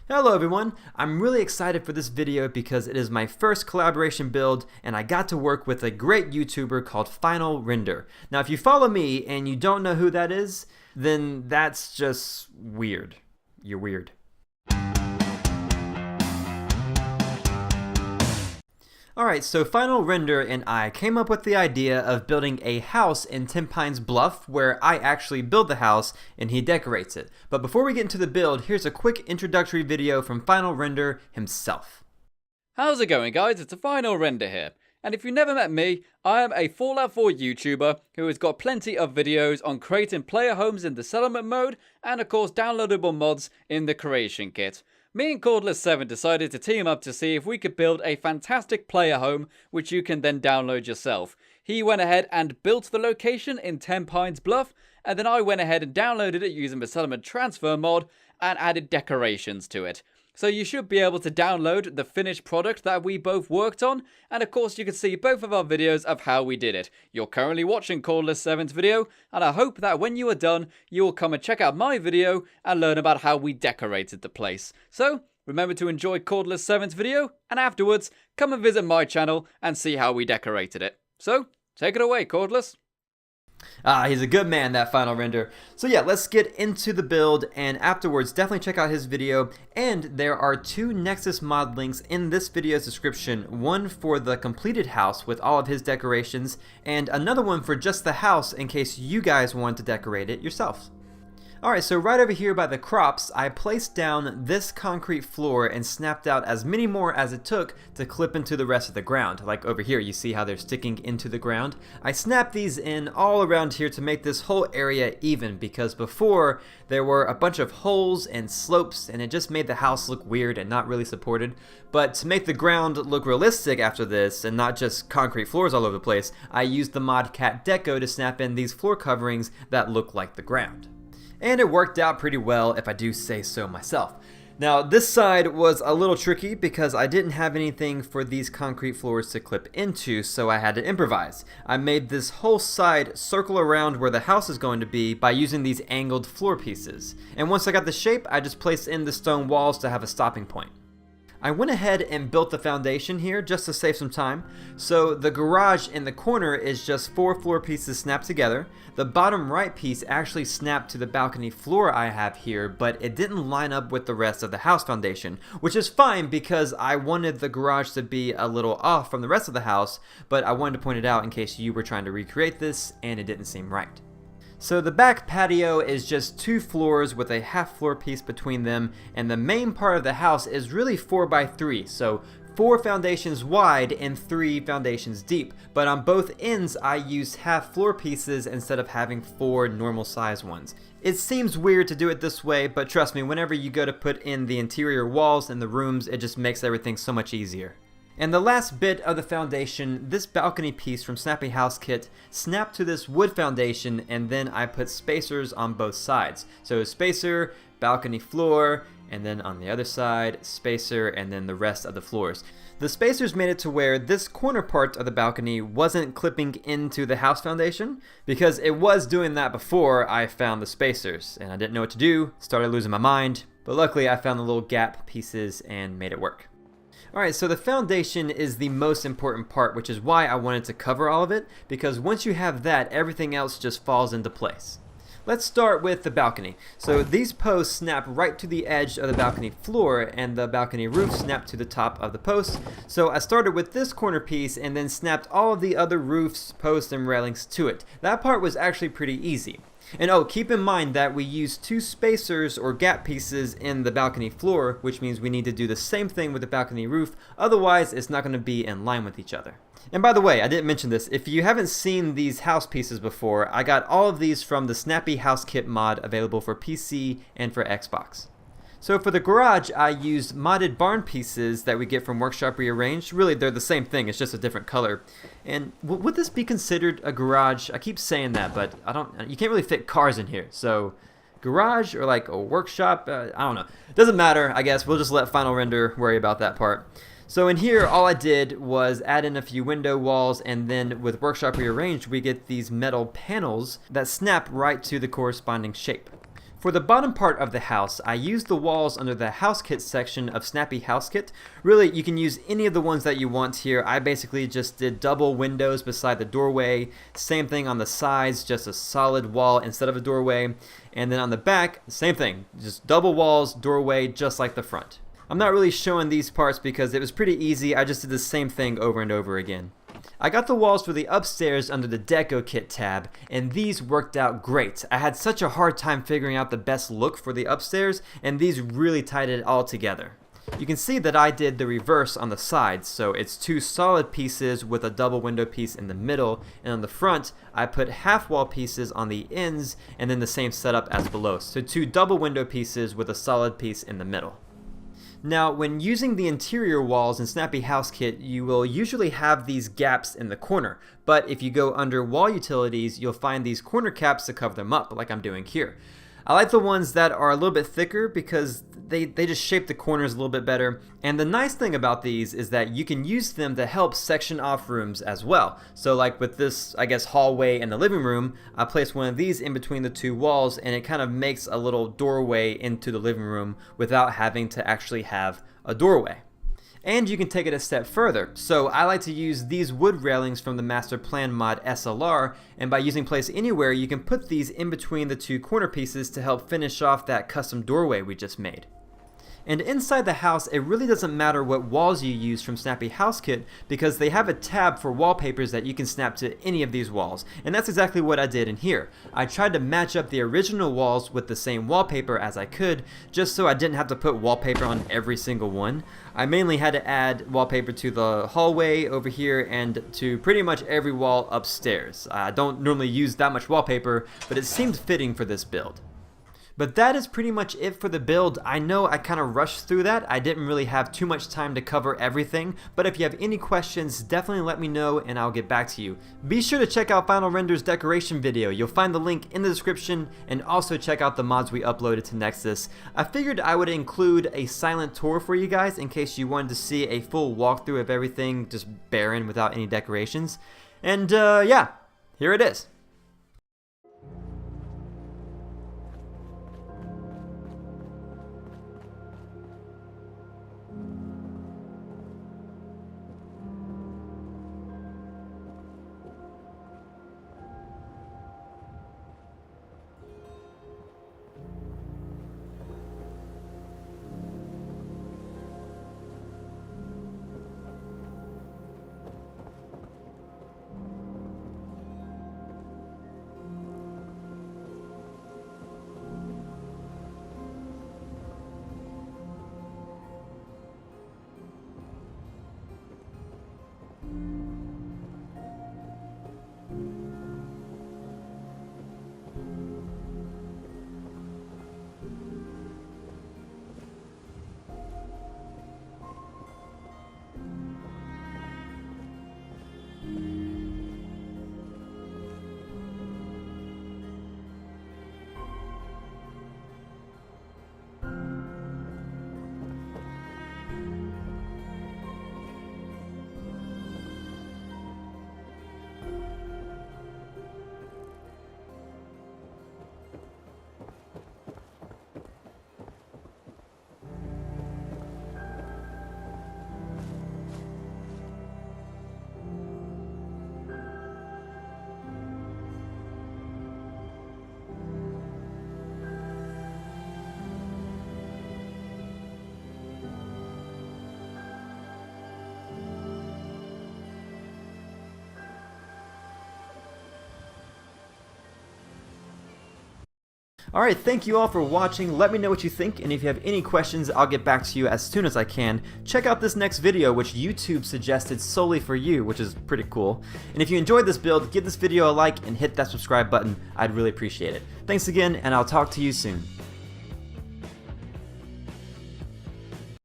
Hello everyone, I'm really excited for this video because it is my first collaboration build and I got to work with a great YouTuber called Final Render. Now if you follow me and you don't know who that is, then that's just weird. You're weird. Alright, so Final Render and I came up with the idea of building a house in Tenpines Bluff where I actually build the house and he decorates it. But before we get into the build, here's a quick introductory video from Final Render himself. How's it going, guys? It's a Final Render here. And if you've never met me, I am a Fallout 4 YouTuber who has got plenty of videos on creating player homes in the settlement mode and of course downloadable mods in the creation kit. Me and Cordless 7 decided to team up to see if we could build a fantastic player home which you can then download yourself. He went ahead and built the location in Tenpines Bluff, and then I went ahead and downloaded it using the settlement transfer mod and added decorations to it. So you should be able to download the finished product that we both worked on, and of course you can see both of our videos of how we did it. You're currently watching Cordless 7's video, and I hope that when you are done, you will come and check out my video and learn about how we decorated the place. So, remember to enjoy Cordless 7's video, and afterwards, come and visit my channel and see how we decorated it. So, take it away, Cordless. He's a good man, that Final Render. So yeah, let's get into the build, and afterwards definitely check out his video. And there are two Nexus mod links in this video's description, one for the completed house with all of his decorations, and another one for just the house in case you guys want to decorate it yourselves. Alright, so right over here by the crops, I placed down this concrete floor and snapped out as many more as it took to clip into the rest of the ground. Like over here, you see how they're sticking into the ground? I snapped these in all around here to make this whole area even, because before there were a bunch of holes and slopes and it just made the house look weird and not really supported. But to make the ground look realistic after this and not just concrete floors all over the place, I used the mod Catdeco to snap in these floor coverings that look like the ground. And it worked out pretty well, if I do say so myself. Now, this side was a little tricky because I didn't have anything for these concrete floors to clip into, so I had to improvise. I made this whole side circle around where the house is going to be by using these angled floor pieces. And once I got the shape, I just placed in the stone walls to have a stopping point. I went ahead and built the foundation here just to save some time. So the garage in the corner is just 4 floor pieces snapped together. The bottom right piece actually snapped to the balcony floor I have here, but it didn't line up with the rest of the house foundation, which is fine because I wanted the garage to be a little off from the rest of the house, but I wanted to point it out in case you were trying to recreate this and it didn't seem right. So the back patio is just 2 floors with a half floor piece between them, and the main part of the house is really 4 by 3, so 4 foundations wide and 3 foundations deep, but on both ends I used half floor pieces instead of having 4 normal size ones. It seems weird to do it this way, but trust me, whenever you go to put in the interior walls and the rooms, it just makes everything so much easier. And the last bit of the foundation, this balcony piece from Snappy House Kit, snapped to this wood foundation, and then I put spacers on both sides. So spacer, balcony floor, and then on the other side, spacer, and then the rest of the floors. The spacers made it to where this corner part of the balcony wasn't clipping into the house foundation, because it was doing that before I found the spacers, and I didn't know what to do, started losing my mind, but luckily I found the little gap pieces and made it work. Alright, so the foundation is the most important part, which is why I wanted to cover all of it, because once you have that, everything else just falls into place. Let's start with the balcony. So these posts snap right to the edge of the balcony floor, and the balcony roof snapped to the top of the posts. So I started with this corner piece and then snapped all of the other roofs, posts, and railings to it. That part was actually pretty easy. And oh, keep in mind that we use 2 spacers or gap pieces in the balcony floor, which means we need to do the same thing with the balcony roof, otherwise it's not going to be in line with each other. And by the way, I didn't mention this, if you haven't seen these house pieces before, I got all of these from the Snappy House Kit mod available for PC and for Xbox. So for the garage, I used modded barn pieces that we get from Workshop Rearranged. Really, they're the same thing, it's just a different color. And would this be considered a garage? I keep saying that, but you can't really fit cars in here. So garage or like a workshop, I don't know. Doesn't matter, I guess. We'll just let Final Render worry about that part. So in here, all I did was add in a few window walls, and then with Workshop Rearranged, we get these metal panels that snap right to the corresponding shape. For the bottom part of the house, I used the walls under the House Kit section of Snappy House Kit. Really, you can use any of the ones that you want here. I basically just did double windows beside the doorway. Same thing on the sides, just a solid wall instead of a doorway. And then on the back, same thing, just double walls, doorway, just like the front. I'm not really showing these parts because it was pretty easy. I just did the same thing over and over again. I got the walls for the upstairs under the Deco Kit tab, and these worked out great. I had such a hard time figuring out the best look for the upstairs, and these really tied it all together. You can see that I did the reverse on the sides, so it's two solid pieces with a double window piece in the middle, and on the front I put half wall pieces on the ends and then the same setup as below, so two double window pieces with a solid piece in the middle. Now, when using the interior walls in Snappy House Kit, you will usually have these gaps in the corner, but if you go under wall utilities, you'll find these corner caps to cover them up, like I'm doing here. I like the ones that are a little bit thicker because they just shape the corners a little bit better, and the nice thing about these is that you can use them to help section off rooms as well. So like with this, I guess, hallway and the living room, I placed one of these in between the two walls, and it kind of makes a little doorway into the living room without having to actually have a doorway. And you can take it a step further. So I like to use these wood railings from the Masterplan mod SLR, and by using Place Anywhere, you can put these in between the two corner pieces to help finish off that custom doorway we just made. And inside the house, it really doesn't matter what walls you use from Snappy House Kit because they have a tab for wallpapers that you can snap to any of these walls. And that's exactly what I did in here. I tried to match up the original walls with the same wallpaper as I could, just so I didn't have to put wallpaper on every single one. I mainly had to add wallpaper to the hallway over here and to pretty much every wall upstairs. I don't normally use that much wallpaper, but it seemed fitting for this build. But that is pretty much it for the build. I know I kind of rushed through that. I didn't really have too much time to cover everything, but if you have any questions, definitely let me know and I'll get back to you. Be sure to check out Final Render's decoration video. You'll find the link in the description, and also check out the mods we uploaded to Nexus. I figured I would include a silent tour for you guys in case you wanted to see a full walkthrough of everything just barren without any decorations. And yeah, here it is. Alright, thank you all for watching. Let me know what you think, and if you have any questions, I'll get back to you as soon as I can. Check out this next video, which YouTube suggested solely for you, which is pretty cool. And if you enjoyed this build, give this video a like and hit that subscribe button. I'd really appreciate it. Thanks again, and I'll talk to you soon.